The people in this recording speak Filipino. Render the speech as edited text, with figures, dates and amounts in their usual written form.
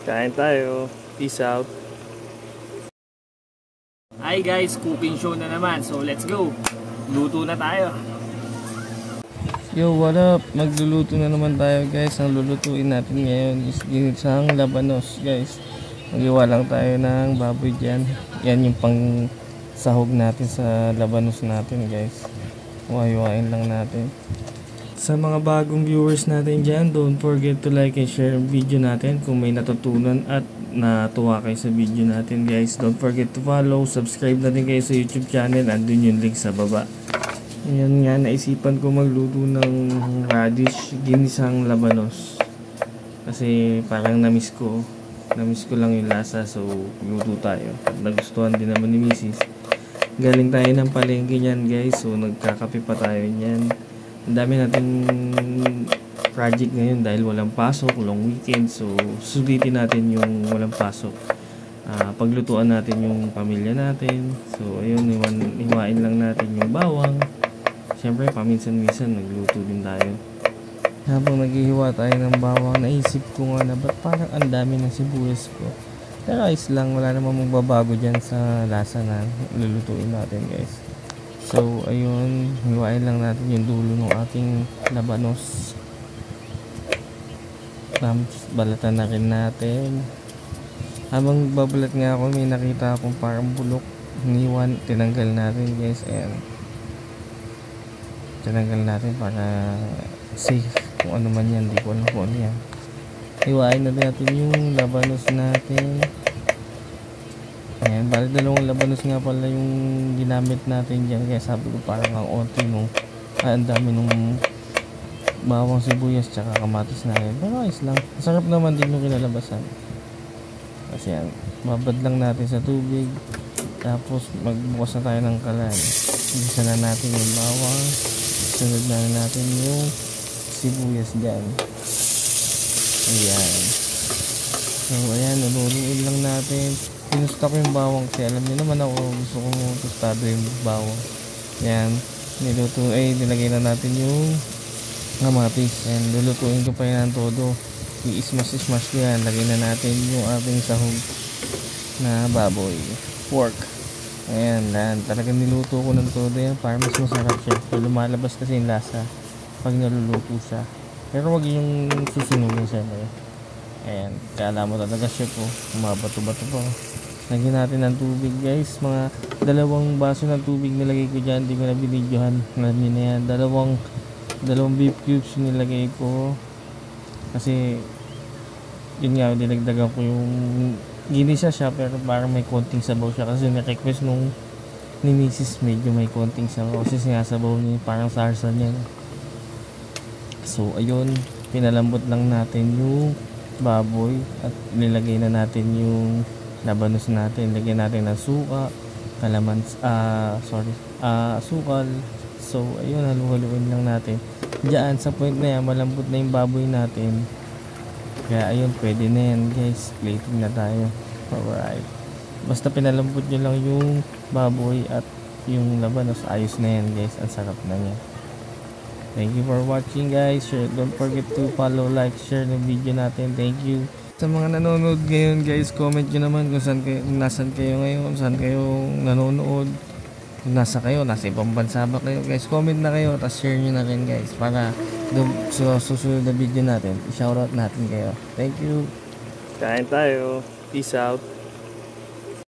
Kain tayo. Peace out. Hi guys, cooking show na naman. So let's go. Luto na tayo. Yo, what up? Magluluto na naman tayo guys. Ang lulutuin natin ngayon is ginisang labanos guys. Magiwa lang tayo ng baboy dyan. Yan yung pang sahog natin sa labanos natin guys. Hiwain lang natin. Sa mga bagong viewers natin dyan, don't forget to like and share ang video natin kung may natutunan at natuwa kayo sa video natin guys. Don't forget to follow, subscribe na din kayo sa YouTube channel, andun yung link sa baba. Ayan nga, naisipan ko magluto ng radish ginisang labanos kasi parang namiss ko lang yung lasa, so luto tayo. Nagustuhan din naman ni Mrs. Galing tayo ng palengke nyan guys, so nagkakape pa tayo nyan. Ang dami nating project ngayon dahil walang pasok, long weekend, so sulitin natin yung walang pasok. Paglutuan natin yung pamilya natin, so ayun, hiwain lang natin yung bawang. Siyempre paminsan-minsan nagluto din tayo. Habang naghihiwa tayo ng bawang, naisip ko nga na ba't parang ang dami ng sibuyas ko. Pero ayos lang, wala namang magbabago dyan sa lasa na lulutuin natin guys. So ayun, hiwain lang natin yung dulo ng ating labanos. Tapos balatan na rin natin. Habang babalat nga ako, may nakita akong parang bulok. Hiniwan, tinanggal natin guys. Ayan, tinanggal natin para safe. Kung ano man yan, di ko alam kung ano yan. Hiwain na natin yung labanos natin. Ayan, bali dalawang labanos nga pala yung ginamit natin dyan. Kaya sabi ko parang ang onti nung ang dami nung bawang, sibuyas tsaka kamatis natin. Pero ayos lang, masarap naman din yung kinalabasan. Kasi yan, babad lang natin sa tubig. Tapos magbukas na tayo ng kalan. Igisa na natin yung bawang, sunod na natin yung sibuyas dyan. Ayan, so ayan, nunuin lang natin. Pinusta ko yung bawang kasi alam niyo naman ako, gusto ko tostado yung bawang. Ayan, nilagay na natin yung kamatis. And lulutuin ko pa yan ng todo. I-smash ko yan. Lagay na natin yung ating sahog na baboy, pork. Ayan, talagang niluto ko ng todo yan para mas masarap siya. So lumalabas kasi yung lasa pag naluluto siya. Pero wag yung susunugin siya. Ayan, kala mo talaga siya po, mabato-bato pa. Lagyan natin ng tubig guys. Mga 2 baso ng tubig nilagay ko dyan. Hindi ko na binidyohan. Alam nyo na yan. Dalawang beef cubes nilagay ko. Kasi yun nga, dinagdagan ko yung ginisa siya pero parang may konting sabaw siya. Kasi na-request nung ni Mrs. medyo may konting sabaw. Kasi sinasabaw niya parang sarsa niya. So ayun, pinalambot lang natin yung baboy at nilagay na natin yung labanos natin. Lagyan natin ng suka, sukal. So ayun, halu-haluin lang natin. Diyan sa point na yan, malambot na yung baboy natin. Kaya ayun, pwede na yan guys. Plating na tayo. Alright, basta pinalambot nyo lang yung baboy at yung labanos, ayos na yan guys. Ang sarap na yan. Thank you for watching guys. Don't forget to follow, like, share ng video natin. Thank you. Sa mga nanonood ngayon guys, comment nyo naman kung nasan kayo ngayon, saan kayo nanonood. Kung nasa ibang bansa ba kayo guys, comment na kayo, tapos share nyo na rin guys para sa susunod na video natin, i-shoutout natin kayo. Thank you. Kain tayo. Peace out.